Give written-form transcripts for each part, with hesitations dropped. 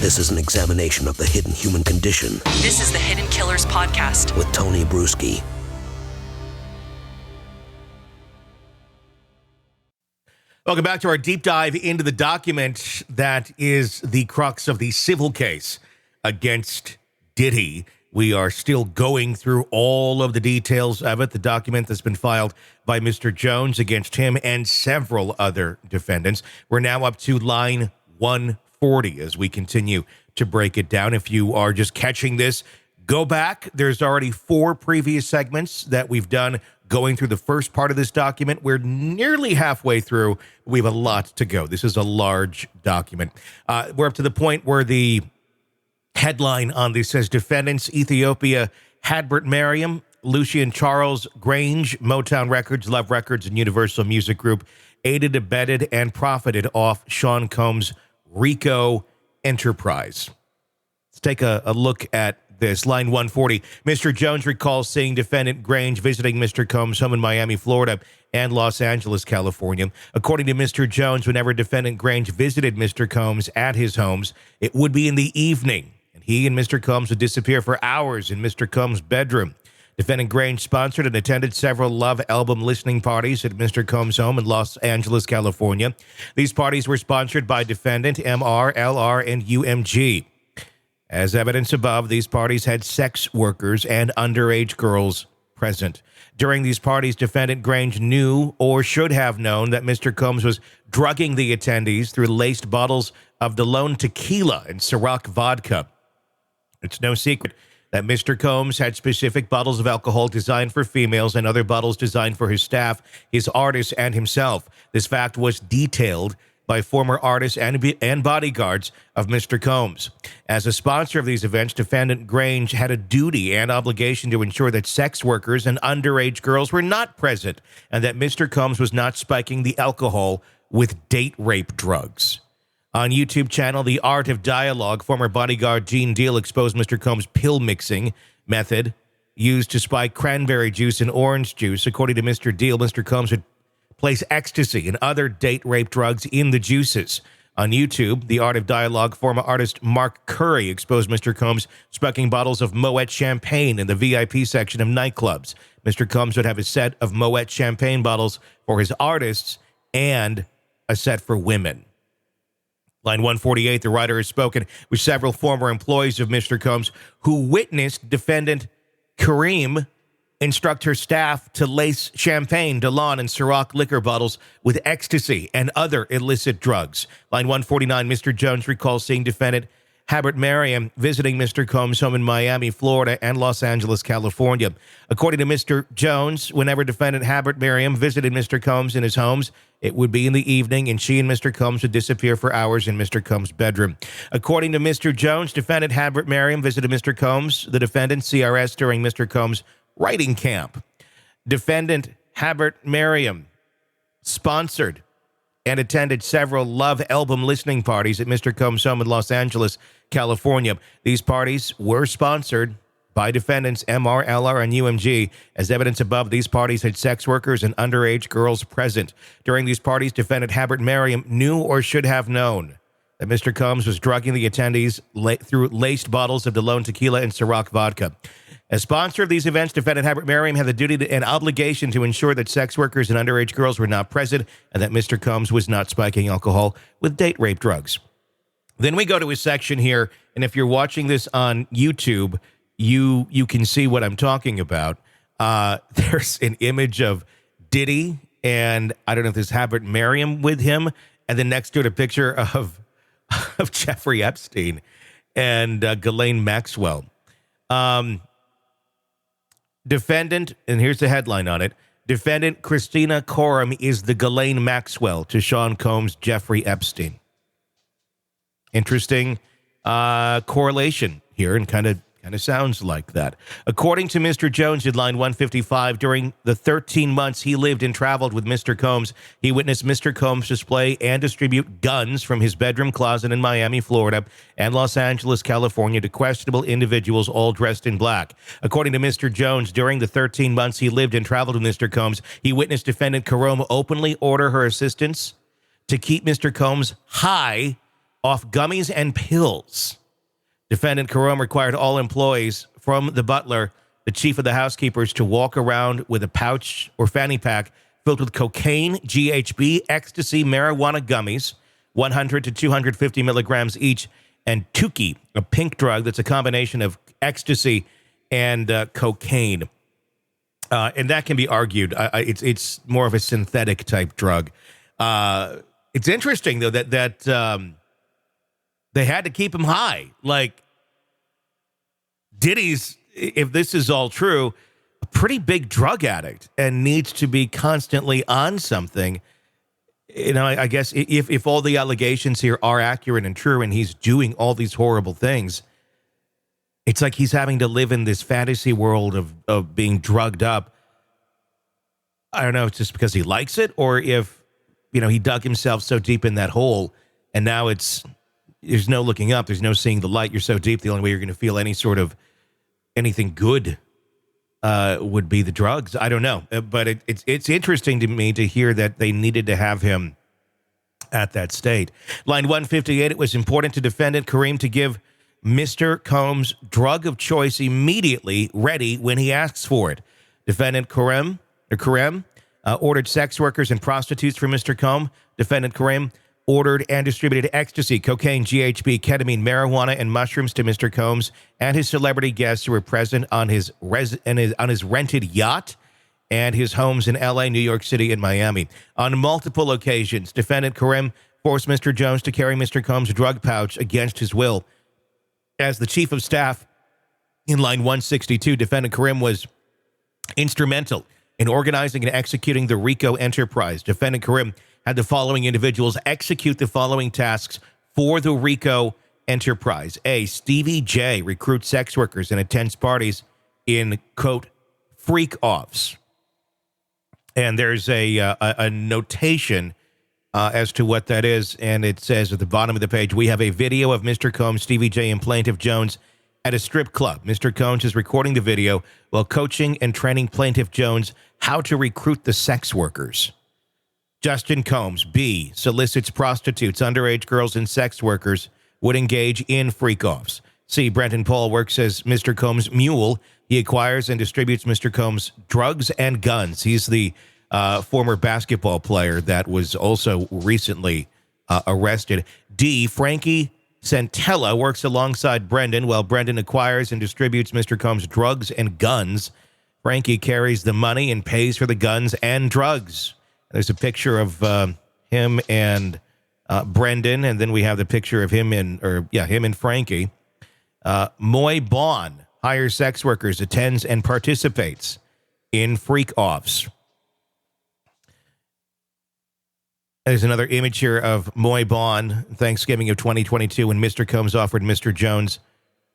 This is an examination of the hidden human condition. This is the Hidden Killers Podcast with Tony Brueski. Welcome back to our deep dive into the document that is the crux of the civil case against Diddy. We are still going through all of the details of it, the document that's been filed by Mr. Jones against him and several other defendants. We're now up to line 140 as we continue to break it down. If you are just catching this, go back. There's already 4 previous segments that we've done going through the first part of this document. We're nearly halfway through. We have a lot to go. This is a large document. We're up to the point where the headline on this says defendants Ethiopia, Hadbert Merriam, Lucian Charles Grange, Motown Records, Love Records, and Universal Music Group aided, abetted, and profited off Sean Combs' RICO enterprise. Let's take a look at this. Line 140. Mr. Jones recalls seeing defendant Grange visiting Mr. Combs' home in Miami, Florida, and Los Angeles, California. According to Mr. Jones, whenever defendant Grange visited Mr. Combs at his homes, it would be in the evening, and he and Mr. Combs would disappear for hours in Mr. Combs' bedroom. Defendant Grange sponsored and attended several Love album listening parties at Mr. Combs' home in Los Angeles, California. These parties were sponsored by defendant MR, LR, and UMG. As evidence above, these parties had sex workers and underage girls present. During these parties, defendant Grange knew or should have known that Mr. Combs was drugging the attendees through laced bottles of Dalone tequila and Ciroc vodka. It's no secret that Mr. Combs had specific bottles of alcohol designed for females and other bottles designed for his staff, his artists, and himself. This fact was detailed by former artists and bodyguards of Mr. Combs. As a sponsor of these events, defendant Grange had a duty and obligation to ensure that sex workers and underage girls were not present and that Mr. Combs was not spiking the alcohol with date rape drugs. On YouTube channel The Art of Dialogue, former bodyguard Gene Deal exposed Mr. Combs' pill mixing method used to spike cranberry juice and orange juice. According to Mr. Deal, Mr. Combs would place ecstasy and other date rape drugs in the juices. On YouTube, The Art of Dialogue, former artist Mark Curry exposed Mr. Combs spiking bottles of Moet champagne in the VIP section of nightclubs. Mr. Combs would have a set of Moet champagne bottles for his artists and a set for women. Line 148, the writer has spoken with several former employees of Mr. Combs who witnessed defendant Kareem instruct her staff to lace champagne, Dalone, and Ciroc liquor bottles with ecstasy and other illicit drugs. Line 149, Mr. Jones recalls seeing defendant Hadbert Merriam visiting Mr. Combs' home in Miami, Florida, and Los Angeles, California. According to Mr. Jones, whenever defendant Hadbert Merriam visited Mr. Combs in his homes, it would be in the evening, and she and Mr. Combs would disappear for hours in Mr. Combs' bedroom. According to Mr. Jones, defendant Hadbert Merriam visited Mr. Combs, the defendant, CRS, during Mr. Combs' writing camp. Defendant Hadbert Merriam sponsored and attended several Love album listening parties at Mr. Combs' home in Los Angeles, California. These parties were sponsored by defendants MR, LR, and UMG. As evidence above, these parties had sex workers and underage girls present. During these parties, defendant Hadbert Merriam knew or should have known that Mr. Combs was drugging the attendees through laced bottles of Dalone tequila and Ciroc vodka. As sponsor of these events, defendant Hadbert Merriam had the duty and obligation to ensure that sex workers and underage girls were not present and that Mr. Combs was not spiking alcohol with date rape drugs. Then we go to a section here, and if you're watching this on YouTube, you can see what I'm talking about. There's an image of Diddy, and I don't know if there's Hadbert Merriam with him, and then next to it a picture of Jeffrey Epstein and Ghislaine Maxwell. Defendant, and here's the headline on it, defendant Christina Coram is the Ghislaine Maxwell to Sean Combs' Jeffrey Epstein. Interesting correlation here, and kind of sounds like that. According to Mr. Jones in line 155, during the 13 months he lived and traveled with Mr. Combs, he witnessed Mr. Combs display and distribute guns from his bedroom closet in Miami, Florida, and Los Angeles, California, to questionable individuals all dressed in black. According to Mr. Jones, during the 13 months he lived and traveled with Mr. Combs, he witnessed defendant Coram openly order her assistants to keep Mr. Combs high off gummies and pills. Defendant Karam required all employees, from the butler, the chief of the housekeepers, to walk around with a pouch or fanny pack filled with cocaine, GHB, ecstasy, marijuana gummies, 100 to 250 milligrams each, and Tukey, a pink drug that's a combination of ecstasy and cocaine. And that can be argued. It's more of a synthetic type drug. It's interesting, though, that they had to keep him high. Like, Diddy's, if this is all true, a pretty big drug addict and needs to be constantly on something. You know, I guess if all the allegations here are accurate and true and he's doing all these horrible things, it's like he's having to live in this fantasy world of being drugged up. I don't know, it's just because he likes it, or if, you know, he dug himself so deep in that hole and now there's no looking up, there's no seeing the light. You're so deep, the only way you're going to feel anything good would be the drugs. I don't know, but it's interesting to me to hear that they needed to have him at that state. Line 158, it was important to defendant Kareem to give Mr. Combs drug of choice immediately, ready when he asks for it. Defendant Kareem ordered sex workers and prostitutes for Mr. Combs. Defendant Kareem ordered and distributed ecstasy, cocaine, GHB, ketamine, marijuana, and mushrooms to Mr. Combs and his celebrity guests who were present on his rented yacht and his homes in L.A., New York City, and Miami. On multiple occasions, defendant Kareem forced Mr. Jones to carry Mr. Combs' drug pouch against his will. As the chief of staff in line 162, defendant Kareem was instrumental in organizing and executing the RICO enterprise. Defendant Kareem had the following individuals execute the following tasks for the RICO enterprise. A, Stevie J recruits sex workers and attends parties in, quote, freak-offs. And there's a notation as to what that is, and it says at the bottom of the page, we have a video of Mr. Combs, Stevie J, and Plaintiff Jones at a strip club. Mr. Combs is recording the video while coaching and training Plaintiff Jones how to recruit the sex workers. Justin Combs, B, solicits prostitutes, underage girls, and sex workers would engage in freak-offs. C, Brenton Paul works as Mr. Combs' mule. He acquires and distributes Mr. Combs' drugs and guns. He's the former basketball player that was also recently arrested. D, Frankie Santella works alongside Brendan while Brendan acquires and distributes Mr. Combs' drugs and guns. Frankie carries the money and pays for the guns and drugs. There's a picture of him and Brendan, and then we have the picture of him and Frankie. Moy Bond hires sex workers, attends, and participates in freak-offs. There's another image here of Moy Bond, Thanksgiving of 2022, when Mr. Combs offered Mr. Jones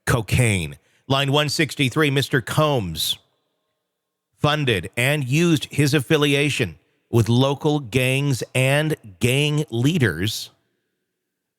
cocaine. Line 163, Mr. Combs funded and used his affiliation with local gangs and gang leaders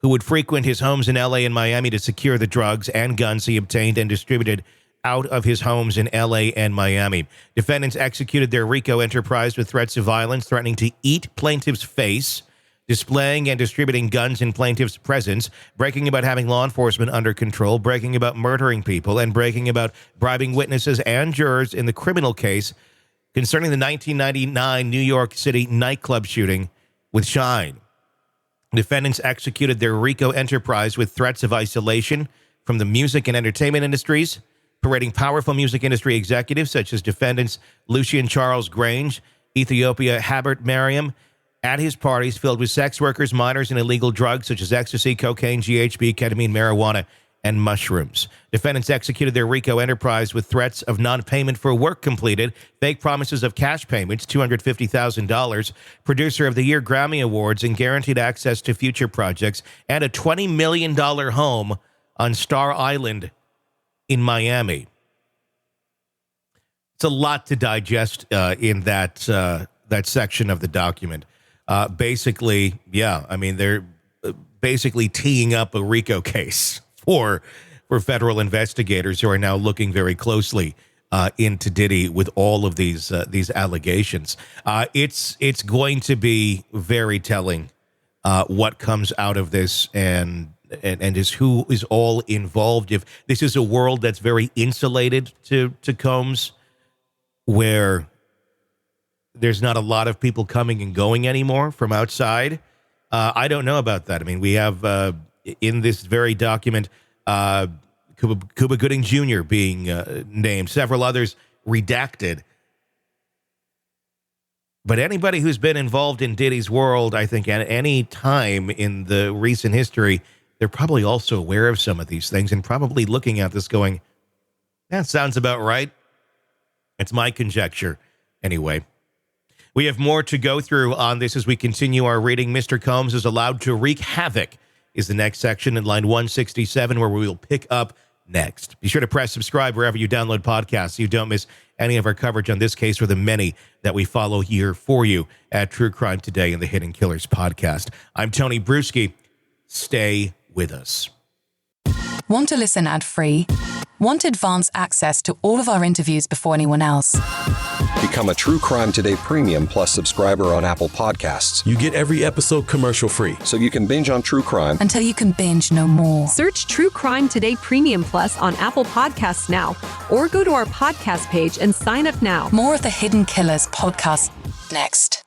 who would frequent his homes in L.A. and Miami to secure the drugs and guns he obtained and distributed out of his homes in L.A. and Miami. Defendants executed their RICO enterprise with threats of violence, threatening to eat plaintiff's face, displaying and distributing guns in plaintiff's presence, bragging about having law enforcement under control, bragging about murdering people, and bragging about bribing witnesses and jurors in the criminal case concerning the 1999 New York City nightclub shooting with Shine. Defendants executed their RICO enterprise with threats of isolation from the music and entertainment industries, parading powerful music industry executives such as defendants Lucian Charles Grange, Ethiopia Habert Mariam, at his parties filled with sex workers, minors, and illegal drugs such as ecstasy, cocaine, GHB, ketamine, marijuana, and mushrooms. Defendants executed their RICO enterprise with threats of non-payment for work completed, fake promises of cash payments, $250,000, Producer of the Year Grammy Awards, and guaranteed access to future projects, and a $20 million home on Star Island in Miami. It's a lot to digest in that section of the document. Basically, they're basically teeing up a RICO case for federal investigators who are now looking very closely into Diddy with all of these allegations. It's going to be very telling what comes out of this, and just who is all involved. If this is a world that's very insulated to Combs, where there's not a lot of people coming and going anymore from outside, I don't know about that. I mean, we have in this very document Cuba Gooding Jr. being named, several others redacted. But anybody who's been involved in Diddy's world, I think at any time in the recent history, they're probably also aware of some of these things and probably looking at this going, that sounds about right. It's my conjecture. Anyway, we have more to go through on this as we continue our reading. Mr. Combs is allowed to wreak havoc is the next section in line 167, where we will pick up next. Be sure to press subscribe wherever you download podcasts so you don't miss any of our coverage on this case or the many that we follow here for you at True Crime Today and the Hidden Killers podcast. I'm Tony Brueski. Stay with us. Want to listen ad-free? Want advanced access to all of our interviews before anyone else? Become a True Crime Today Premium Plus subscriber on Apple Podcasts. You get every episode commercial-free. So you can binge on true crime until you can binge no more. Search True Crime Today Premium Plus on Apple Podcasts now, or go to our podcast page and sign up now. More of the Hidden Killers podcast next.